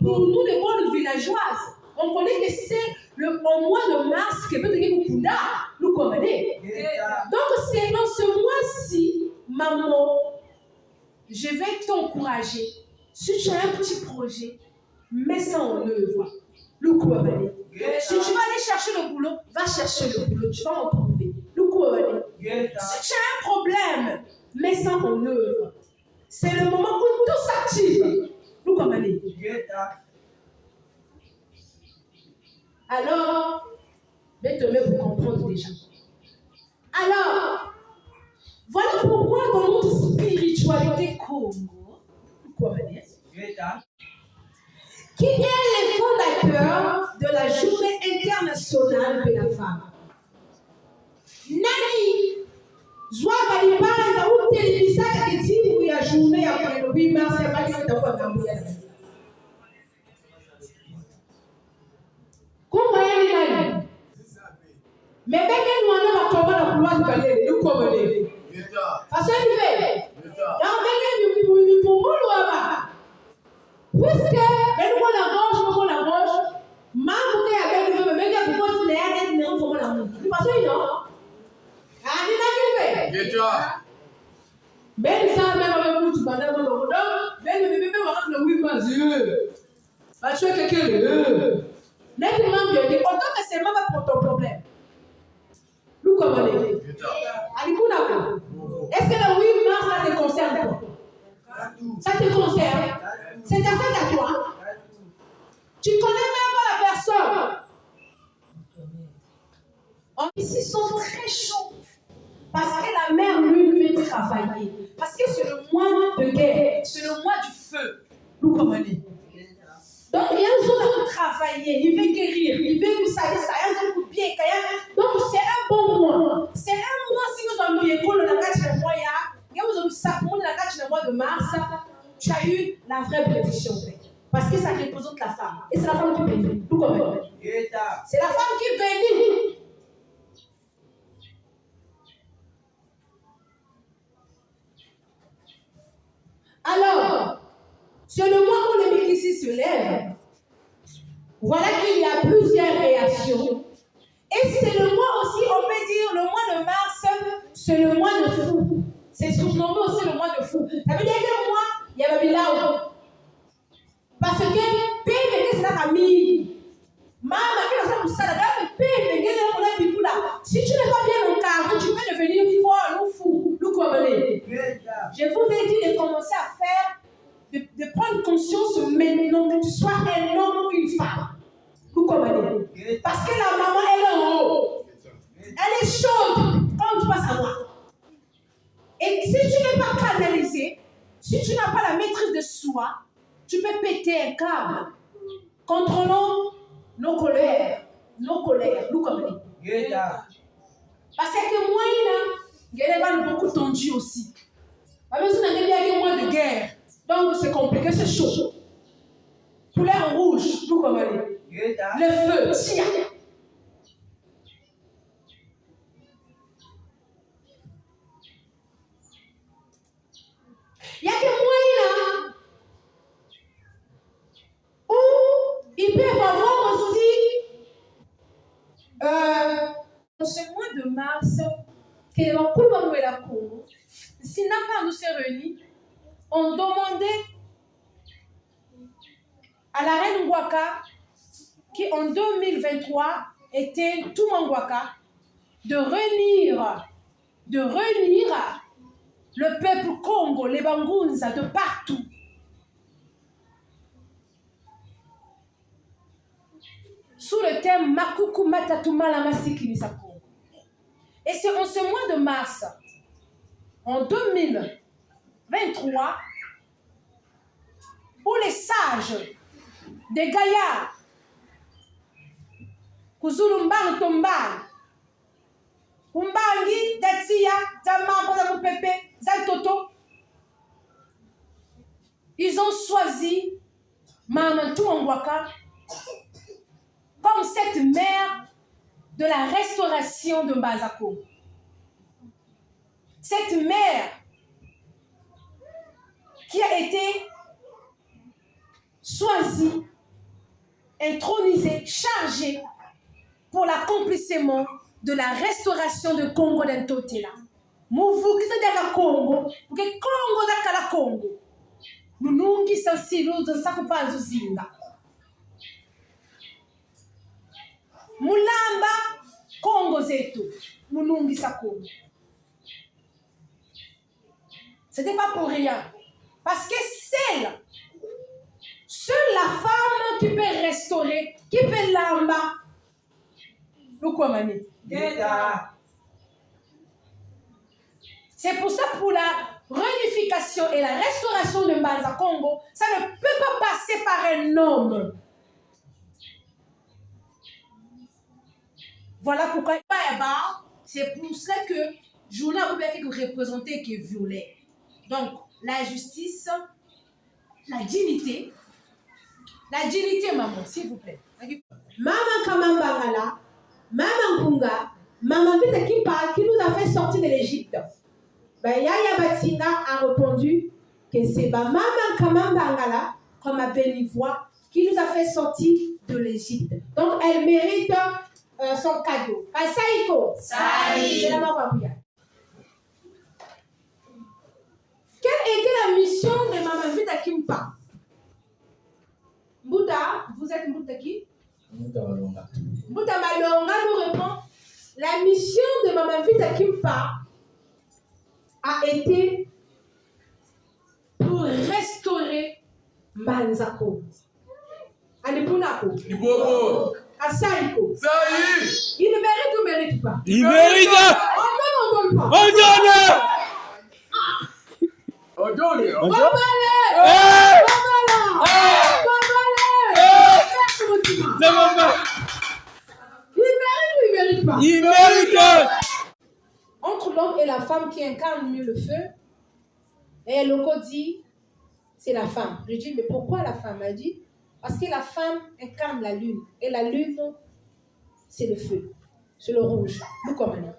Pour nous, les bonnes villageoises, on connaît que c'est au mois de mars que peut devenir Mukunda, nous connaissons. Donc, c'est dans ce mois-ci, maman, je vais t'encourager. Si tu as un petit projet, mets ça en œuvre. Nous connaissons. Si tu vas aller chercher le boulot, va chercher le boulot. Tu vas en trouver. Nous connaissons. Si tu as un problème, mets ça en œuvre. C'est le moment où tout s'active. Nous connaissons. Alors, mettez-le pour comprendre déjà. Alors, voilà pourquoi dans notre spiritualité Congo, qui est le fondateur de la journée internationale de la femme. Nani, Zwa Kalibanza ou Télévisa Ketibu ya journée après le 8 mars, c'est pas que tu as fait. Comment est-ce que mais bien que nous allons tomber dans le couloir de Balé, nous commenons. Parce que nous faisons. Dans le nous puisque nous la gauche, ma bouteille avec nous, mais que vous pouvez aller dans le monde. Parce que non. Ah, ni n'a qu'il fait. Ben ça même avec vous, tu vas dans le monde. Ben le bébé va le 8 mars. Va tuer quelqu'un. Nettement bien dit, autant que c'est même pas pour ton problème. Nous comment les est-ce que le 8 mars ça te concerne pas? Ça te concerne? C'est affaire à toi. Tu ne connais même pas la personne. Ici sont très chauds. Parce que la mère, lui, veut travailler. Parce que c'est le mois de guerre. C'est le mois du feu. Nous comment les donc, il y a un jour de travailler, il veut guérir, il veut vous saluer, ça y a un coup de pied. Donc, c'est un bon mois. C'est un mois si nous avons bien cool dans la carte de mois, il y a la carte de mois de mars, tu as eu la vraie bénédiction. Parce que ça représente la femme. Et c'est la femme qui bénit. Tout comme c'est la femme qui bénit. Alors, c'est le mois où le Mikissi se lève. Voilà qu'il y a plusieurs réactions. Et c'est le mois aussi, on peut dire, le mois de mars, c'est le mois de fou. C'est surnommé aussi le mois de fou. Ça veut dire que moi, il y a le bilan. Parce que, c'est la famille. Maman, si tu n'es pas bien au carreau, tu peux devenir folle ou fou. Je vous ai dit de commencer à faire, de prendre conscience maintenant que tu sois un homme ou une femme. Parce que la maman, elle est en haut. Elle est chaude, comme tu vas savoir. Et si tu n'es pas canalisé, si tu n'as pas la maîtrise de soi, tu peux péter un câble. Contrôlons nos colères, nous comme parce que moi, il y a beaucoup tendu aussi. Parce que il y a un mois de guerre. Donc c'est compliqué, c'est chaud. Couleur rouge, nous comme le feu, tiens. Il y a que moyens où il peut y avoir aussi dans ce mois de mars que les Wakuba et la Congo, si nous s'est réunis, on demandait à la reine Ngwaka, qui en 2023 était tout Ngwaka, de réunir le peuple Congo, les Bangunza de partout. Sous le thème Makuku Matatuma Lamasiki Misako. Et c'est en ce mois de mars, en 2023, où les sages des Gaïa, Kuzulumbang Tombang, Umbangi, Datsia, Zama, Pepe, Zaltoto, ils ont choisi Mamantou Ngwaka comme cette mère de la restauration de Mbazako. Cette mère qui a été choisi, intronisé, chargé pour l'accomplissement de la restauration de Congo dans tout là. Mouvu qui se Congo, pour que Congo dakala Congo. Nous nous qui sommes si nous de ça pas zuzinga. Mulamba Congo zetu, nous nous qui ça Congo. C'était pas pour rien, parce que seule la femme qui peut restaurer, qui peut lamba. Nous quoi mané? C'est pour ça, pour la réunification et la restauration de Mbanza Congo, ça ne peut pas passer par un homme. Voilà pourquoi c'est pour cela que journée a représenté qui est violé. Donc, la justice, la dignité, maman, s'il vous plaît. Maman Kamambangala, Maman Kunga, Maman Vita qui nous a fait sortir de l'Égypte. Yaya Batinga a répondu que c'est Maman Kamambangala, comme a béni voix, qui nous a fait sortir de l'Égypte. Donc, elle mérite son cadeau. Saïko. Quelle était la mission de Maman Vita Kimpa? Mbouta, vous êtes Mbouta qui? Mbouta Malonga. Mbouta Malonga nous répond, la mission de Maman Vita Kimpa a été pour restaurer Mbanzako. Anipunako. Ibobo. Asaïko. Saï. Il ne mérite ou ne mérite pas? Il mérite. On donne pas. On donne. On donne. On donne. Il mérite. Entre l'homme et la femme qui incarne mieux le feu, et Loko dit, c'est la femme. Je dis, mais pourquoi la femme? Elle dit, parce que la femme incarne la lune. Et la lune, c'est le feu. C'est le rouge. Nous comme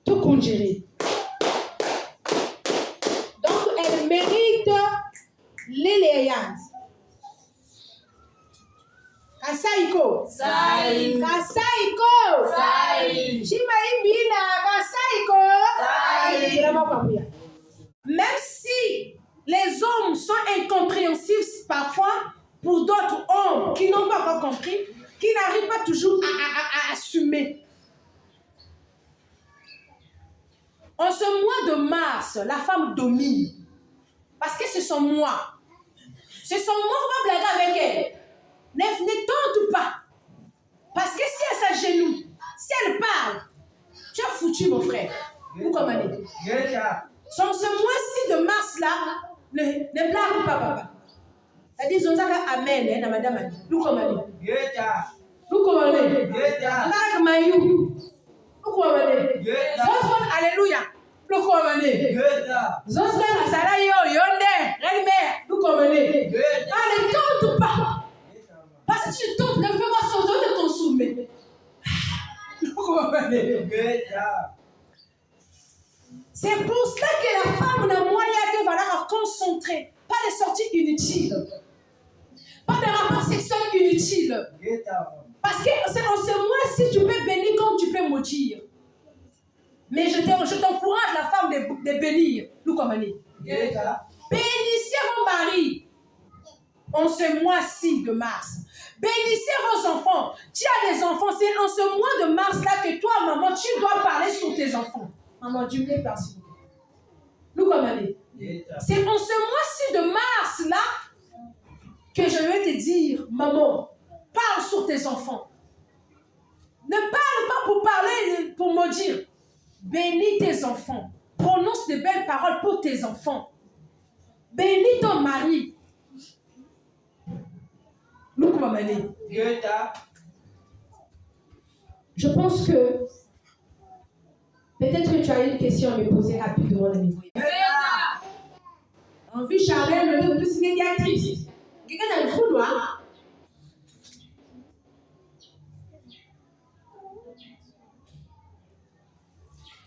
tout congelé. Donc, elle mérite l'élégance. Kasaiko. Sai. Kasaiko. Sai. Chimaïbina. Kasaiko. Sai. Même si les hommes sont incompréhensifs parfois pour d'autres hommes qui n'ont pas encore compris, qui n'arrivent pas toujours à assumer. En ce mois de mars, la femme domine. Parce que c'est son mois. C'est son mois, on va blaguer avec elle. Ne tente pas. Parce que si elle s'agenouille, si elle parle, tu as foutu mon frère. Vous comprenez? Ce mois-ci de mars-là, ne blague pas, papa. C'est-à-dire, on a amen, madame. Nous comprenons. Nous comprenons. Blague Mayou. Nous comprenons. Zoswan, alléluia. Nous comprenons. Zoswan, Asalayo, Yonde, Relme. Nous comprenons. Ne tente pas. Parce que tu tentes, ne fais pas sortir de ton sommet. Nous comprenons. C'est pour cela que la femme n'a moyen de valeur concentrer. Pas de sorties inutiles. Pas de rapports sexuels inutiles. Parce que c'est en ce mois-ci, tu peux bénir comme tu peux maudire. Mais je t'encourage, la femme, de bénir. Nous comprenons. Bénissez vos maris en ce mois-ci de mars. Bénissez vos enfants. Tu as des enfants. C'est en ce mois de mars-là que toi, maman, tu dois parler sur tes enfants. Maman, Dieu me merci. Nous comprenons. C'est en ce mois-ci de mars-là que je vais te dire, maman, parle sur tes enfants. Ne parle pas pour parler, pour maudire. Bénis tes enfants. Prononce de belles paroles pour tes enfants. Bénis ton mari. Nous comprenons. Je pense que peut-être que tu as une question à me poser rapidement. En vue Charlène, le plus médiatrice. Quelqu'un a le fouloir.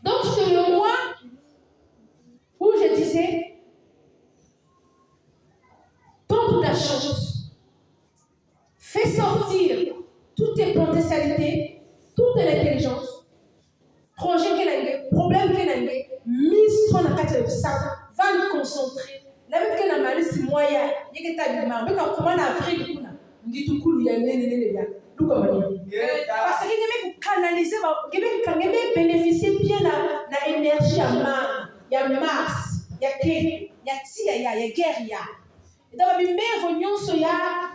Donc, c'est le mois où je disais, ton les potentialités, toute l'intelligence, projet qu'il a, problème qu'il a, mise sur la carte de sang, va nous concentrer. La même que dans si moyen, il y a des tas de gens, comment en Afrique, on dit tout cool, il y a parce que vous canaliser, vous bénéficier bien de l'énergie à Mars, il y a Mars, il y a Tia, il y a Guerre. Et donc, les réunions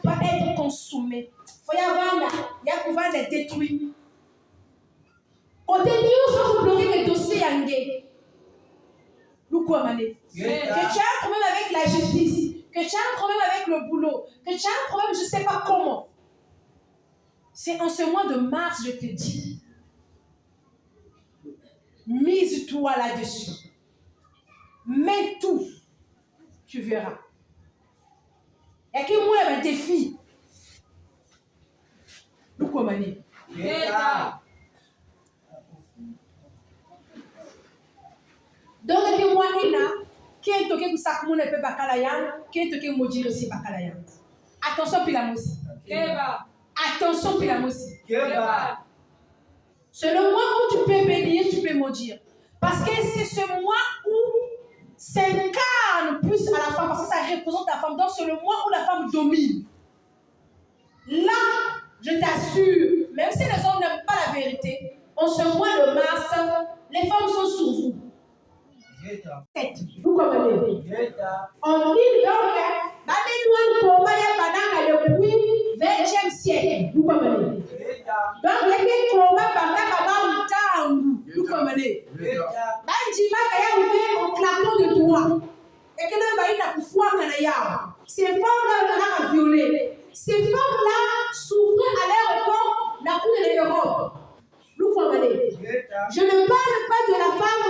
va être consommées. Il faut y avoir, il y a pouvoir les détruire. Côté news, vous bloquez les dossiers Yangé. Que tu as un problème avec la justice, que tu as un problème avec le boulot, que tu as un problème, je ne sais pas comment. C'est en ce mois de mars, je te dis, mise-toi là-dessus. Mets tout, tu verras. Il y a que moi, un défi. Nous comment donc, que moi, qui est toqué pour ça, qu'on ne peut pas calayan, qui est toqué maudire aussi pas calayan. Attention, Pilamosi. Attention, Pilamosi. C'est le mois où tu peux bénir, tu peux maudire. Parce que c'est ce mois où s'incarne plus à la femme, parce que ça représente la femme. Donc, c'est le mois où la femme domine. Là, je t'assure, même si les hommes n'aiment pas la vérité, en ce mois de mars, les femmes sont sur vous. Vous comprenez? On dit donc, Babylone combat depuis le 20e siècle. Vous comprenez? Donc, il y a des combats par là, vous comprenez? On claquant de doigts. Et que nous avons foi ces femmes-là ont violé. Ces femmes-là souffraient à l'aéroport, la cour de l'Europe. Vous comprenez? Je ne parle pas de la femme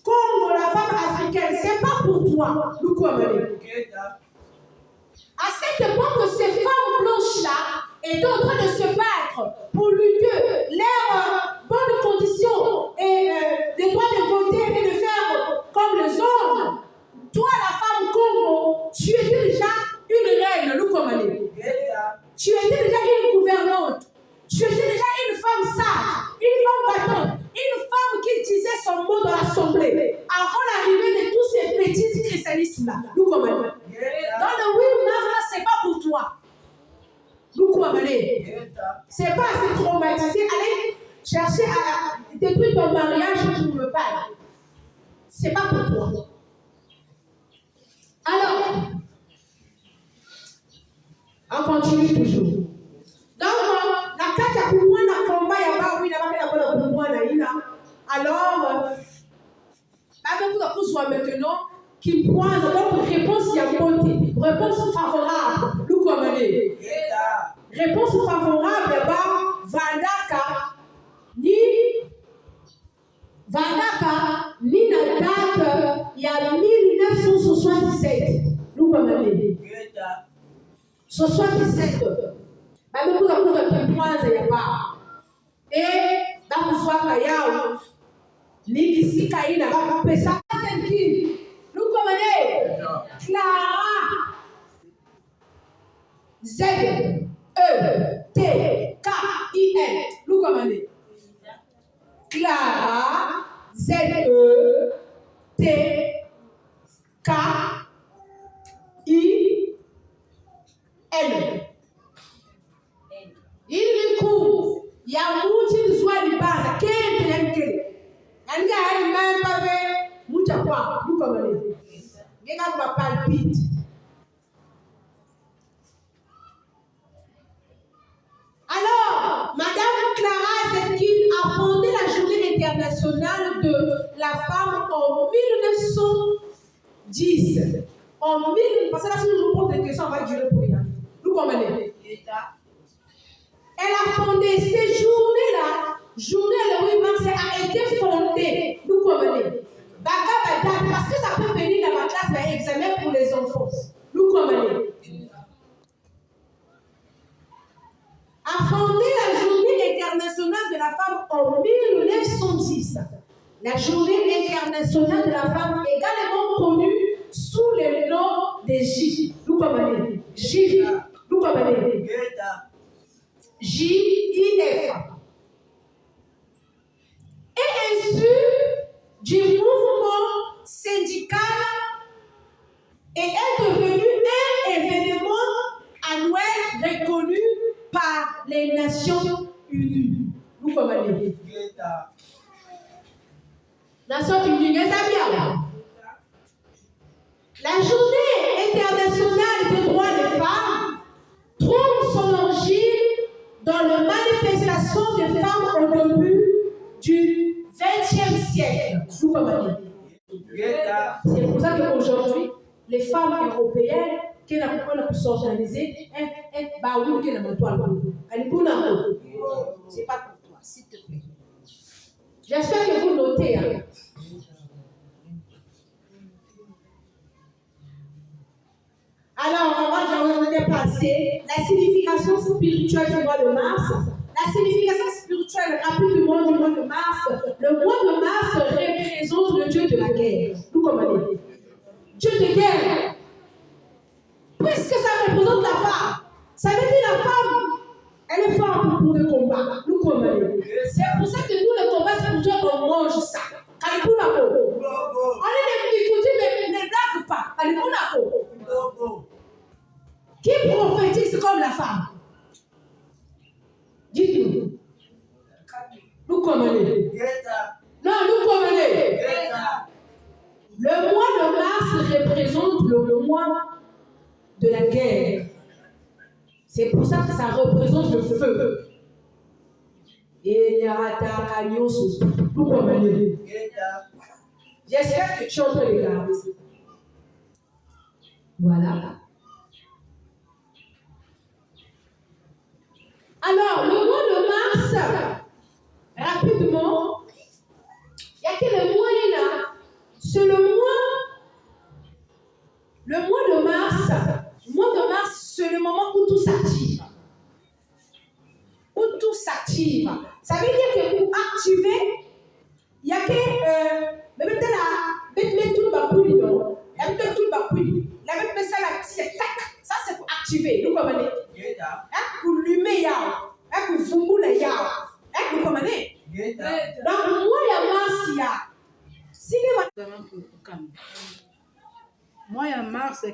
comme la femme africaine, c'est pas pour toi, nous comprenons. À cette époque, ces femmes blanches-là étaient en train de se battre pour lutter leurs bonnes conditions et les droits de voter et de faire comme les hommes. Toi, la femme Congo, tu étais déjà une reine, nous comprenons. Tu étais déjà une gouvernante. Tu étais déjà une femme sage, une femme battante, une femme qui disait son mot dans l'assemblée. Avant l'arrivée de tous ces petits christianismes-là, nous comprenons. Dans le 8 mars, ce n'est pas pour toi. Nous comprenons. Ce n'est pas assez traumatisé. Allez chercher à détruire ton mariage pour le père. Ce n'est pas pour toi. Alors, on continue toujours. Donc, la carte à pour moi, la combat, il y a pas, oui, il y a pas pour moi, alors, maintenant, qui pointe, donc réponse, il y a côté. Réponse favorable, nous comprenez. Réponse favorable, Vandaka, ni la date, il y a 1977, nous comprenez. 77. Nous avons qui pointe, il y a pas. Et, dans le soir, il y a Nikisika ina pesa qui nous connaissez Clara Z E T K I N nous connaissez Clara Z E T K I N il court il y a beaucoup de joie de base quel and même pas fait mucha quoi nous connaissez Gega va palpite. Alors Madame Clara Zetkin a fondé la Journée internationale de la femme en 1910 en 1000 parce que là si nous vous posons des questions on va durer pour rien nous comprenez. Elle a fondé ces journées-là. Journée le 8 mars a été fondée. Nous comprenez. Parce que ça peut venir dans ma classe d'un examen pour les enfants. Nous comprenez. A fondé la Journée internationale de la femme en 1910. La Journée internationale de la femme est également connue sous le nom des Juifs. Nous comprenez. Juifs. Nous comprenez. J JIF. Et issu du mouvement syndical et est devenu un événement annuel reconnu par les Nations Unies. Vous comprenez? Nations Unies, la Journée internationale des droits des femmes trouve son origine dans la manifestation des femmes au début du XXe siècle. Vous comprenez? C'est pour ça qu'aujourd'hui, les femmes européennes qui n'ont pas pu s'organiser, c'est pas pour toi, s'il te plaît. J'espère que vous notez. Hein. Alors, on va passer la signification spirituelle du mois de mars. La signification spirituelle rapidement du mois de mars. Le mois de mars représente le Dieu de la guerre. Vous comprenez? Dieu de guerre. Puisque ça représente la femme. Ça veut dire la femme, elle est forte pour le combat. Nous comprenez? C'est pour ça que nous, le combat spirituel, on mange ça. On est des écouter, mais ne blague pas. Qui prophétise comme la femme? Dites-nous. Nous comprenez? Non, nous comprenez. Le mois de mars représente le mois de la guerre. C'est pour ça que ça représente le feu. Et il y a un vous comprenez? J'espère que tu es en train de garder ça. Voilà. Alors, le mois de mars, rapidement, il y a quel mois il est là? C'est le mois de mars. Le mois de mars, c'est le moment où tout s'active. Où tout s'active. Ça veut dire que pour activer, il y a que ça c'est pour activer. Vous comprenez? Pour lumer, pour fumboula, vous comprenez? Donc, moi, il y a mars, il y a. Moi, il y a mars, ça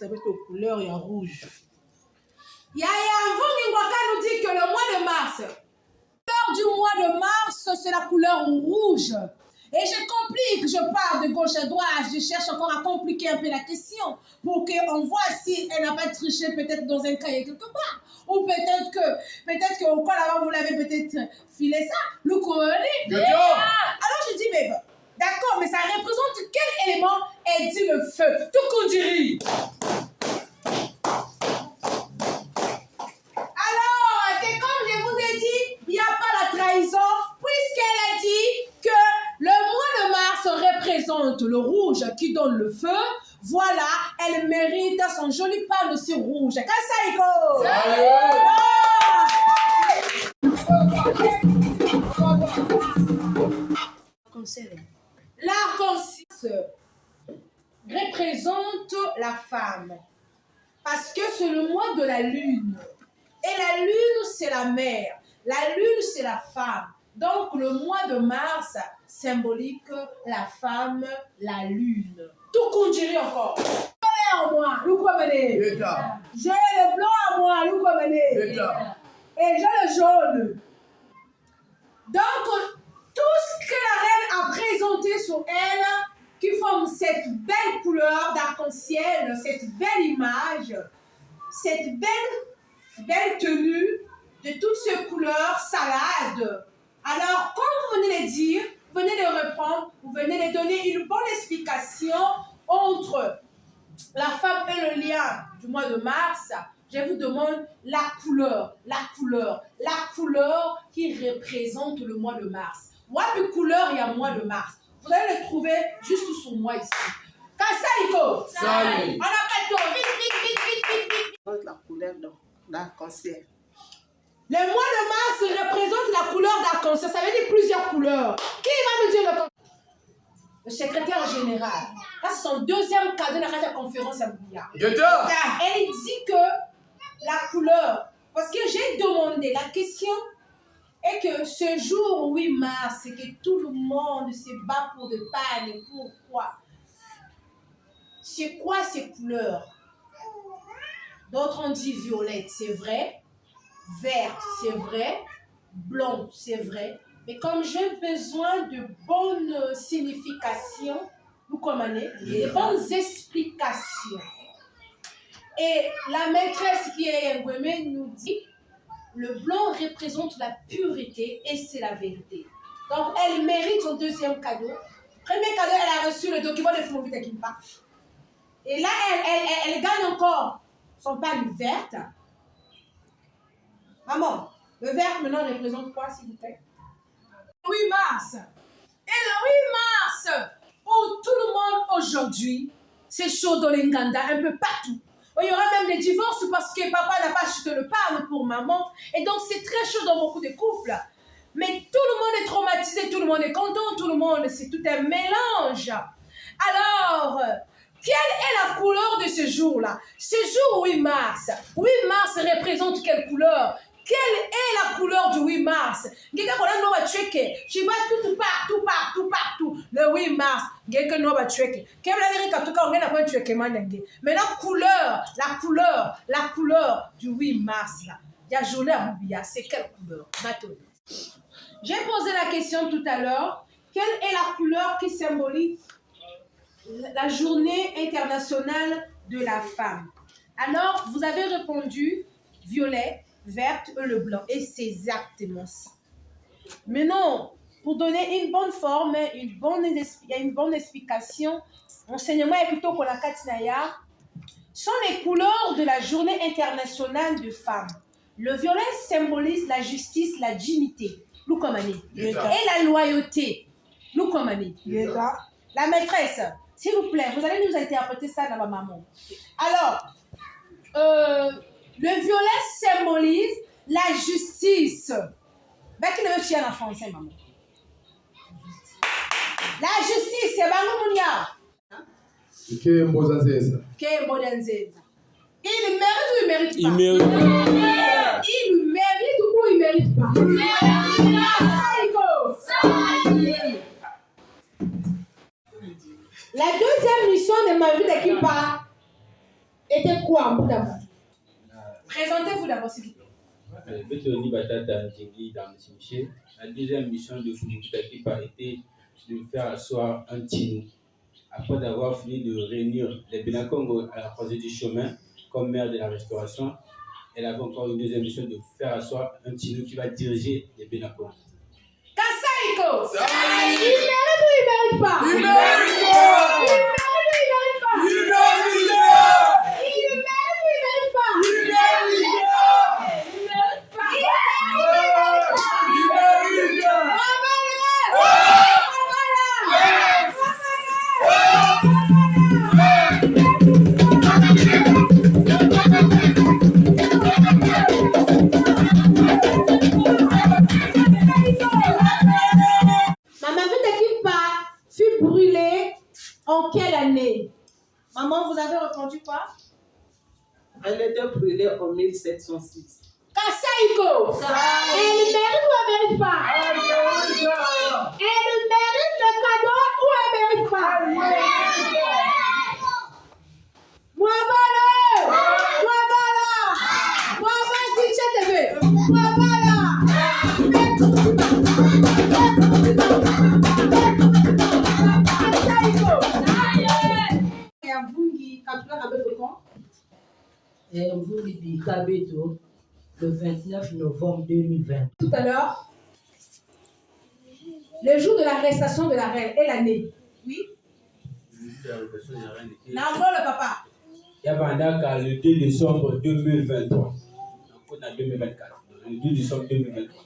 va être aux couleurs, il y a rouge. Nous dit que le mois de mars, la couleur du mois de mars, c'est la couleur rouge. Et je complique, je pars de gauche à droite, je cherche encore à compliquer un peu la question pour qu'on voit si elle n'a pas triché peut-être dans un cahier quelque part. Ou peut-être que au cas là-bas, vous l'avez peut-être filé ça. Le connaît. Alors je dis, mais d'accord, mais ça représente quel élément? Elle dit le feu. Tout qu'on dirait. Alors, c'est comme je vous ai dit, il n'y a pas la trahison, puisqu'elle a dit que le mois de mars représente le rouge qui donne le feu. Voilà, elle mérite son joli pan aussi rouge. Kassaïko! L'arc-en-ciel représente la femme. Parce que c'est le mois de la lune. Et la lune, c'est la mère. La lune, c'est la femme. Donc, le mois de mars symbolique la femme, la lune. Tout qu'on dirait encore. En moi, nous comprenez. J'ai le blanc à moi, nous comprenez. Et j'ai le jaune. Donc, tout ce que la reine a présenté sur elle, qui forme cette belle couleur d'arc-en-ciel, cette belle image, cette belle tenue de toutes ces couleurs salades. Alors, comme vous venez de dire, vous venez de reprendre, vous venez de donner une bonne explication entre la femme et le lien du mois de mars. Je vous demande la couleur qui représente le mois de mars. Moi, de couleur, il y a mois de mars. Vous allez le trouver juste sur moi ici. Kassaïko! On appelle toi, vite. La couleur d'arc-en-ciel. Le mois de mars représente la couleur d'arc-en-ciel. Ça veut dire plusieurs couleurs. Qui va me dire le secrétaire général. Là, c'est son deuxième cadeau de la conférence à Bouya. Elle dit que la couleur Parce que j'ai demandé, la question est que ce jour 8 mars, c'est que tout le monde se bat pour le pain. Pourquoi? C'est quoi ces couleurs? D'autres ont dit violette, c'est vrai. Verte, c'est vrai. Blanc, c'est vrai. Mais comme j'ai besoin de bonnes significations, vous comprenez, de bonnes explications. Et la maîtresse qui est Ngweme nous dit, le blanc représente la pureté et c'est la vérité. Donc elle mérite son deuxième cadeau. Premier cadeau, elle a reçu le document de Fumobita Kimpa. Et là, elle gagne encore son pain verte. Maman, le vert maintenant représente quoi, s'il vous plaît? 8 mars. Et le 8 mars, où tout le monde aujourd'hui, c'est chaud dans les Nganda, un peu partout. Il y aura même des divorces parce que papa n'a pas acheté le pain pour maman. Et donc, c'est très chaud dans beaucoup de couples. Mais tout le monde est traumatisé, tout le monde est content, tout le monde, c'est tout un mélange. Alors, quelle est la couleur de ce jour-là? Ce jour 8 mars. 8 mars représente quelle couleur? Quelle est la couleur du 8 mars? Tu vas tout partout. Le 8 mars. Mais la couleur du 8 mars, c'est quelle couleur? J'ai posé la question tout à l'heure. Quelle est la couleur qui symbolise la journée internationale de la femme? Alors, vous avez répondu violet, verte et le blanc. Et c'est exactement ça. Mais non, pour donner une bonne forme, il y a une bonne explication. Enseignement est plutôt pour la Katinaya. Sont les couleurs de la journée internationale de femmes. Le violet symbolise la justice, la dignité. Et la loyauté. La maîtresse, s'il vous plaît, vous allez nous interpréter ça dans ma maman. Alors, le violet symbolise la justice. Qui ne veut chien en français, maman? La justice, c'est Bangounia. Il mérite ou il mérite pas? Il mérite. Il mérite ou il mérite pas? La deuxième mission de ma vie de Kimpa était quoi en bout d'abord? Présentez-vous d'abord, s'il vous plaît. La deuxième mission de Fumobita Kimpa était de faire asseoir un tinu. Après avoir fini de réunir les Benakongo à la croisée du chemin comme maire de la restauration, elle avait encore une deuxième mission de faire asseoir un tinu qui va diriger les Benakongo. Kassaïko! Il mérite ou il mérite pas? Il mérite pas! Il mérite ou il mérite pas? Il mérite pas! Il mérite ou il mérite pas? Il mérite pas! Il mérite pas! Il mérite pas! Maman Kimpa fut brûlée en quelle année? Maman, vous avez répondu quoi? Elle était brûlée en 1706. Kassaïko! Elle mérite ou elle mérite pas? Elle mérite le cadeau ou elle mérite pas? Le 29 novembre 2020. Tout à l'heure, le jour de l'arrestation de la reine et l'année. Oui? Non, le papa. Il y a le 2 décembre 2023. On a 2024. Le 2 décembre 2023.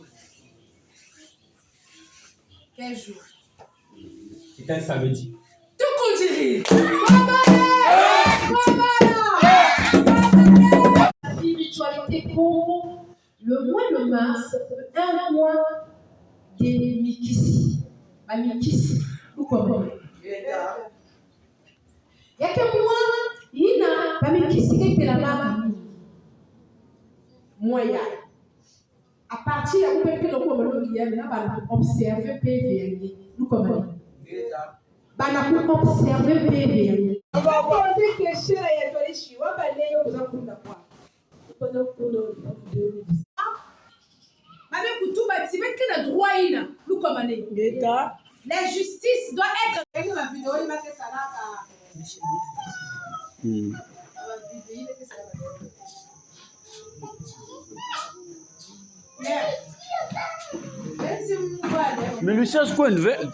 Quel jour? C'est un samedi. Tout continue. La spiritualité pour le mois de mars, un mois de Mikisi. Ma Mikisi. Vous comprenez? Il y a que moi, il y a Mikisi qui était là-bas. moyen. À partir de ce que nous avons observé PV, nous commençons. Nous observer PV. On va poser question à Yatolichi. On va aller au Zakundapoa. Pendant pour le 2010. Avec tout bâti, mais quel droit il a? Nous commençons. La justice doit être. La vidéo, il m'a fait ça là. Mais le cherche quoi une veille?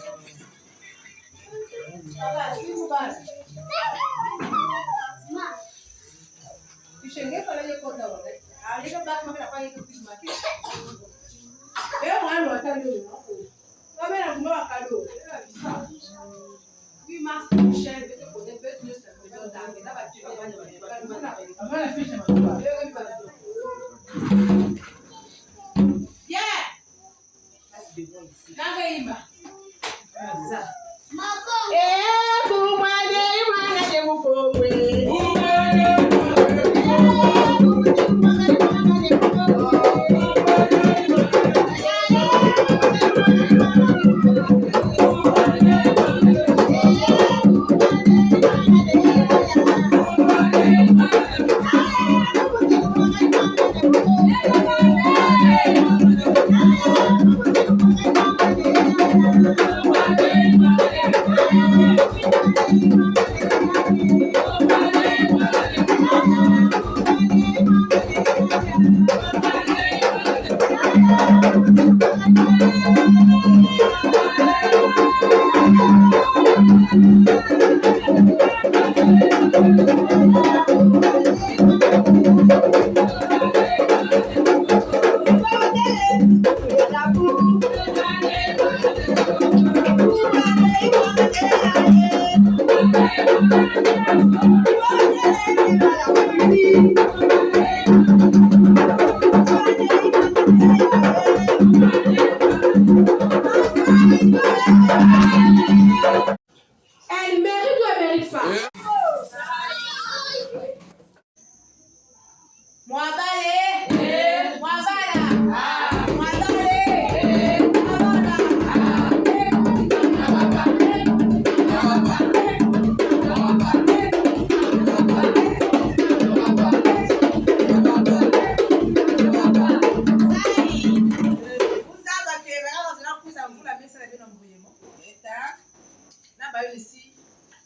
Elle mérite ou elle mérite pas? Moi balé, moi bala, moi balé, moi bala.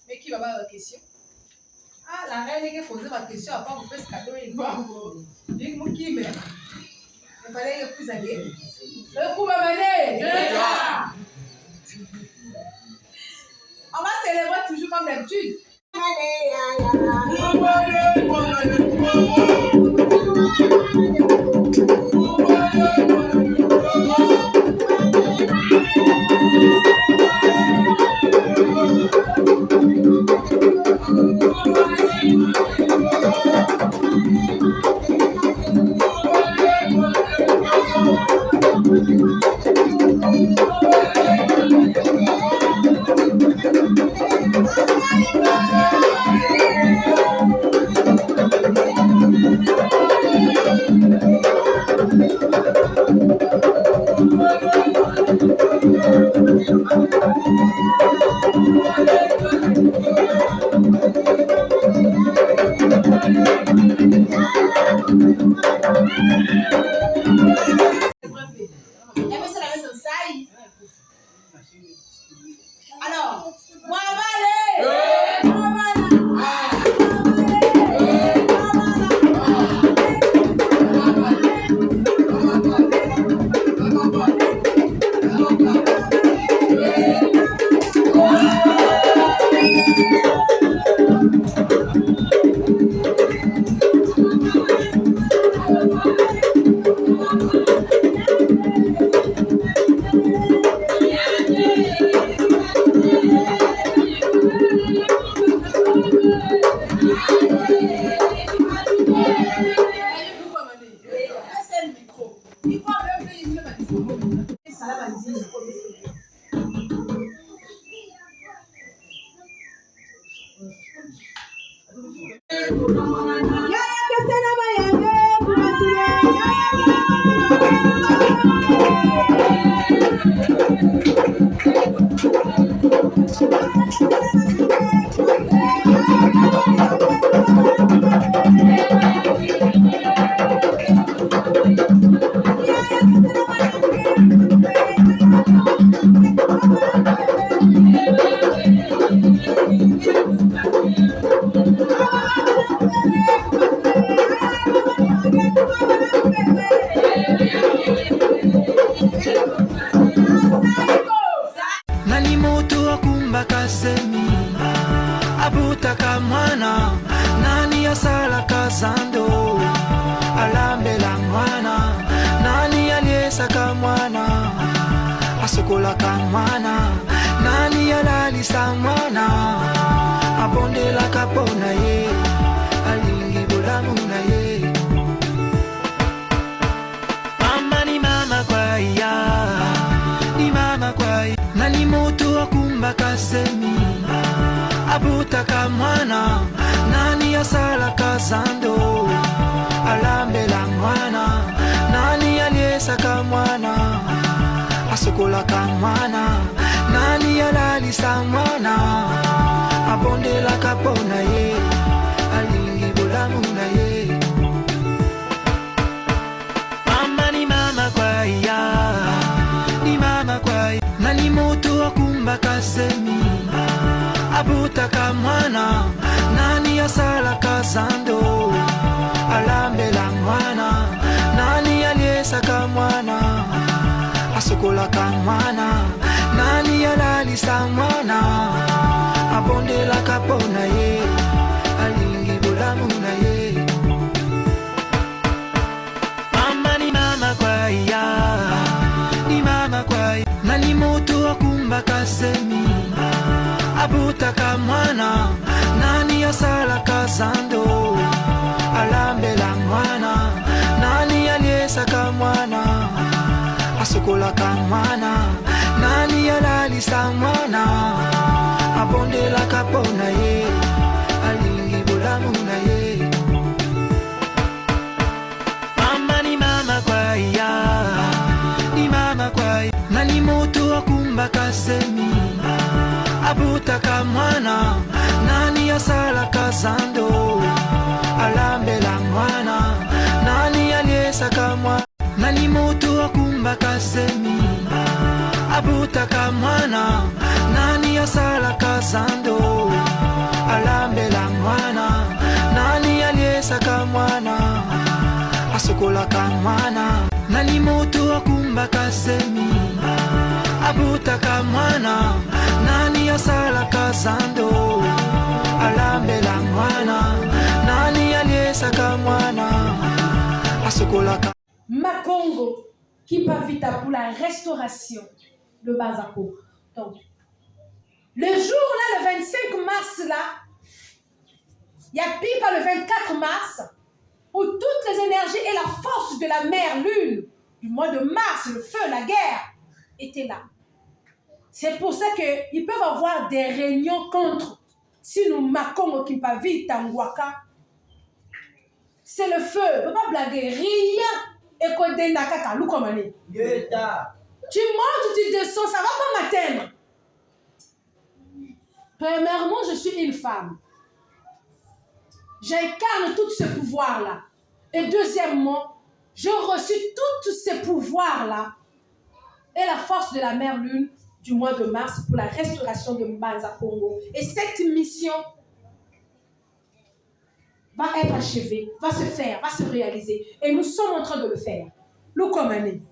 Mais qui va avoir la question? Ah, la reine qui a posé ma question, à part vous faire ce cadeau, il va vous dire qui mais il fallait que vous alliez. Le coup va venir. On va célébrer toujours comme d'habitude. Alors, moi balé, moi bala. asukolaka mwana nani alalisa mwana abondelaka mpo na ye alingi bolamu na ye mama ni mama kwa ya ni mama kwa ya nani mutu akumbaka semi abutaka mwana nani asalaka zando alambela mwana nani aliesaka mwana asukolaka mwana nani alalisa mwana abondelaka mpo na ye alingi bolamu na ye mama ni mama kwa ya ni mama kwa ya nani mutu akumbaka semi abutaka mwana nani asalaka zando alambela mwana nani aliesaka mwana asukolaka mwana nani alalisa mwana abondelaka mpo na ye alingi bolamu na ye mama ni mama kwa ya ni mama kwa ya nani mutu akumbaka semi abutaka mwana nani asalaka zando alambela mwana nani aliesaka mwana asukolaka mwana nani alalisa mwana abondelaka mpo na ye alingi bolamu na ye mama ni mama kwa ya ni mama kwa ya nani mutu akumbaka semi abutaka mwana nani asalaka zando alambela mwana nani aliesaka mwana nani mutu akumbaka semi abutaka mwana nani asalaka zando alambela mwana nani aliesaka mwana asukolaka mwana nani mutu akumbaka semi abutaka mwana nani asalaka zando alambela mwana nani aliesaka mwana asukolaka Makongo qui pavita pour la restauration de Bazako. Donc, le jour là, le 25 mars là, il y a Pipa le 24 mars, où toutes les énergies et la force de la mer lune du mois de mars, le feu, la guerre, étaient là. C'est pour ça qu'ils peuvent avoir des réunions contre. Si nous Makongo qui pavita Ngwaka, c'est le feu. On ne peut pas blaguer. Rien. Et quand tu montes, tu descends, ça va pas m'atteindre. Premièrement, je suis une femme. J'incarne tout ce pouvoir-là. Et deuxièmement, j'ai reçu tous ces pouvoirs-là et la force de la mère lune du mois de mars pour la restauration de Mbanza Congo. Et cette mission va être achevée, va se faire, va se réaliser. Et nous sommes en train de le faire. Nous, comme année.